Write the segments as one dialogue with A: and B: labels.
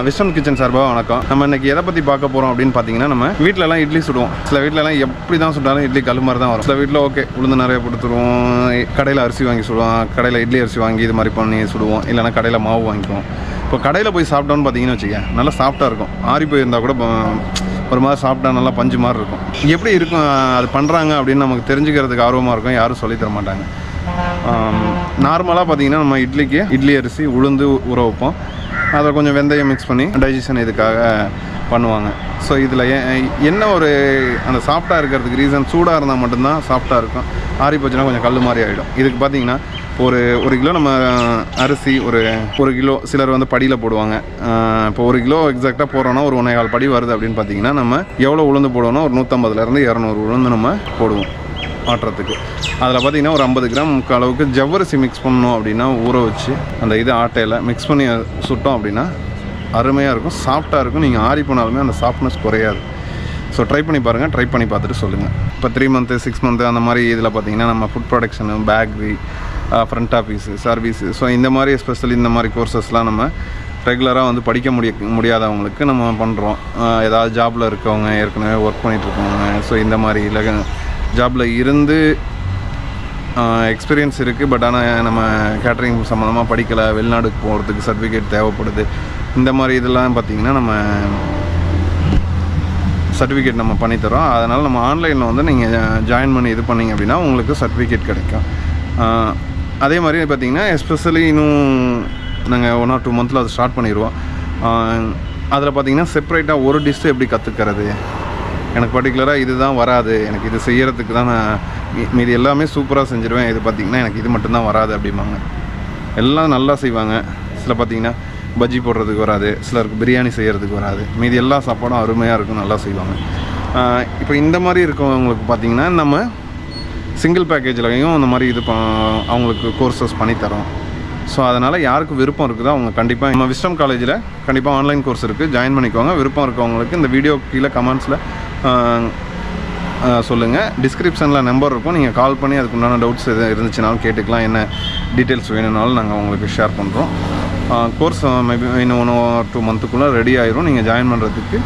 A: Wisdom kitchen சார்பாக வணக்கம். நம்ம இன்னைக்கு எதை பற்றி பார்க்க போகிறோம் அப்படின்னு பார்த்தீங்கன்னா, நம்ம வீட்டிலலாம் இட்லி சுடுவோம். சில வீட்டிலலாம் எப்படி தான் சுட்டாலும் இட்லி கல் மாதிரி தான் வரும். சில வீட்டில் ஓகே உளுந்து நிறைய கொடுத்துருவோம், கடையில் அரிசி வாங்கி சுடுவோம், கடையில் இட்லி அரிசி வாங்கி இது மாதிரி பண்ணி சுடுவோம், இல்லைனா கடையில் மாவு வாங்கிக்குவோம். இப்போ கடையில் போய் சாப்பிட்டோன்னு பார்த்தீங்கன்னு வச்சுக்க, நல்லா சாஃப்டாக இருக்கும். ஆறி போயிருந்தால் கூட ஒரு மாதிரி சாப்பிட்டா நல்லா பஞ்சு மாதிரி இருக்கும். எப்படி இருக்கும் அது பண்ணுறாங்க அப்படின்னு நமக்கு தெரிஞ்சுக்கிறதுக்கு ஆர்வமாக இருக்கும். யாரும் சொல்லித்தர மாட்டாங்க. நார்மலாக பார்த்தீங்கன்னா நம்ம இட்லிக்கு இட்லி அரிசி உளுந்து ஊற வைப்போம். அதை கொஞ்சம் வெந்தயம் மிக்ஸ் பண்ணி டைஜஷன் இதுக்காக பண்ணுவாங்க. ஸோ இதில் என்ன ஒரு அந்த சாஃப்டாக இருக்கிறதுக்கு ரீசன், சூடாக இருந்தால் மட்டும்தான் சாஃப்டாக இருக்கும். ஆறி போச்சுன்னா கொஞ்சம் கல் மாதிரி ஆகிடும். இதுக்கு பார்த்தீங்கன்னா ஒரு கிலோ நம்ம அரிசி ஒரு கிலோ சிலர் வந்து படியில் போடுவாங்க. இப்போ 1 கிலோ எக்ஸாக்டாக போடுறோன்னா ஒரு 1.25 படி வருது அப்படின்னு பார்த்தீங்கன்னா, நம்ம எவ்வளோ உளுந்து போடுவோம்னா ஒரு 150லேருந்து 200 உளுந்து நம்ம போடுவோம் ஆட்டுறதுக்கு. அதில் பார்த்திங்கன்னா ஒரு 50 கிராம் அளவுக்கு ஜவ்வரிசி மிக்ஸ் பண்ணணும் அப்படின்னா ஊற வச்சு அந்த இது ஆட்டையில் மிக்ஸ் பண்ணி சுட்டோம் அப்படின்னா அருமையாக இருக்கும், சாஃப்டாக இருக்கும். நீங்கள் ஆறி போனாலுமே அந்த சாஃப்ட்னஸ் குறையாது. ஸோ ட்ரை பண்ணி பாருங்கள். ட்ரை பண்ணி பார்த்துட்டு சொல்லுங்கள். இப்போ 3 மந்த்து 6 மந்த்து அந்த மாதிரி இதில் பார்த்திங்கன்னா நம்ம food production, bakery, front office, service, so இந்த மாதிரி எஸ்பெஷலி இந்த மாதிரி கோர்சஸ்லாம் நம்ம ரெகுலராக வந்து படிக்க முடியாதவங்களுக்கு நம்ம பண்ணுறோம். ஏதாவது ஜாபில் இருக்கவங்க, ஏற்கனவே ஒர்க் பண்ணிகிட்ருக்கவங்க, ஸோ இந்த மாதிரி இல்லை ஜாபில் இருந்து எக்ஸ்பீரியன்ஸ் இருக்குது, பட் ஆனால் நம்ம கேட்ரிங் சம்மந்தமாக படிக்கலை, வெளிநாடுக்கு போகிறதுக்கு சர்டிஃபிகேட் தேவைப்படுது. இந்த மாதிரி இதெல்லாம் பார்த்திங்கன்னா நம்ம சர்டிஃபிகேட் நம்ம பண்ணித்தரோம். அதனால் நம்ம ஆன்லைனில் வந்து நீங்கள் ஜாயின் பண்ணி இது பண்ணிங்க அப்படின்னா உங்களுக்கு சர்டிஃபிகேட் கிடைக்கும். அதே மாதிரி பார்த்திங்கன்னா எஸ்பெஷலி இன்னும் நாங்கள் 1 or 2 மந்த்தில் அதை ஸ்டார்ட் பண்ணிடுவோம். அதில் பார்த்திங்கன்னா செப்பரேட்டாக ஒரு டிஷ்ஷு எப்படி கற்றுக்கிறது, எனக்கு பர்டிகுலராக இது தான் வராது, எனக்கு இது செய்கிறதுக்கு தான் நான் மீதி எல்லாமே சூப்பராக செஞ்சுருவேன், இது பார்த்திங்கன்னா எனக்கு இது மட்டும்தான் வராது அப்படிம்பாங்க. எல்லாம் நல்லா செய்வாங்க. சில பார்த்திங்கன்னா பஜ்ஜி போடுறதுக்கு வராது, சிலருக்கு பிரியாணி செய்கிறதுக்கு வராது, மீதி எல்லா சாப்பாடும் அருமையாக இருக்கும், நல்லா செய்வாங்க. இப்போ இந்த மாதிரி இருக்கவங்களுக்கு பார்த்திங்கன்னா நம்ம சிங்கிள் பேக்கேஜ்லையும் அந்த மாதிரி அவங்களுக்கு கோர்சஸ் பண்ணித்தரோம். ஸோ அதனால் யாருக்கு விருப்பம் இருக்குதோ அவங்க கண்டிப்பாக நம்ம விஸ்டம் காலேஜில் கண்டிப்பாக ஆன்லைன் கோர்ஸ் இருக்குது, ஜாயின் பண்ணிக்கோங்க. விருப்பம் இருக்கவங்களுக்கு இந்த வீடியோ கீழே கமெண்ட்ஸில் சொல்லுங்கள். டிஸ்கிரிப்ஷனில் நம்பர் இருக்கும், நீங்கள் கால் பண்ணி அதுக்குண்டான டவுட்ஸ் எது இருந்துச்சுனாலும் கேட்டுக்கலாம். என்ன டீட்டெயில்ஸ் வேணும்னாலும் நாங்கள் உங்களுக்கு ஷேர் பண்ணுறோம். கோர்ஸ் மேபி இன்னும் 1 or 2 மந்த்துக்குள்ளே ரெடி ஆயிரும். நீங்கள் ஜாயின் பண்ணுறதுக்கு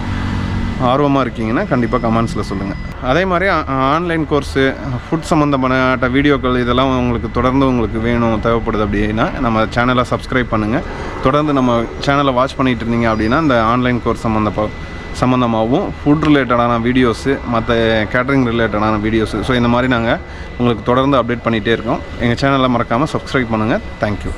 A: ஆர்வமாக இருக்கீங்கன்னா கண்டிப்பாக கமெண்ட்ஸில் சொல்லுங்கள். அதே மாதிரி ஆன்லைன் கோர்ஸு, ஃபுட் சம்மந்தப்பட்ட வீடியோக்கள் இதெல்லாம் உங்களுக்கு தொடர்ந்து உங்களுக்கு வேணும், தேவைப்படுது அப்படின்னா நம்ம சேனலை சப்ஸ்கிரைப் பண்ணுங்கள். தொடர்ந்து நம்ம சேனலை வாட்ச் பண்ணிகிட்டு இருந்தீங்க அப்படின்னா இந்த ஆன்லைன் கோர்ஸ் சம்மந்தமாகவும் ஃபுட் ரிலேட்டடான வீடியோஸு, மற்ற கேட்ரிங் ரிலேட்டடான வீடியோஸு, ஸோ இந்த மாதிரி நாங்கள் உங்களுக்கு தொடர்ந்து அப்டேட் பண்ணிகிட்டே இருக்கோம். எங்கள் சேனலை மறக்காமல் சப்ஸ்கிரைப் பண்ணுங்கள். தேங்க்யூ.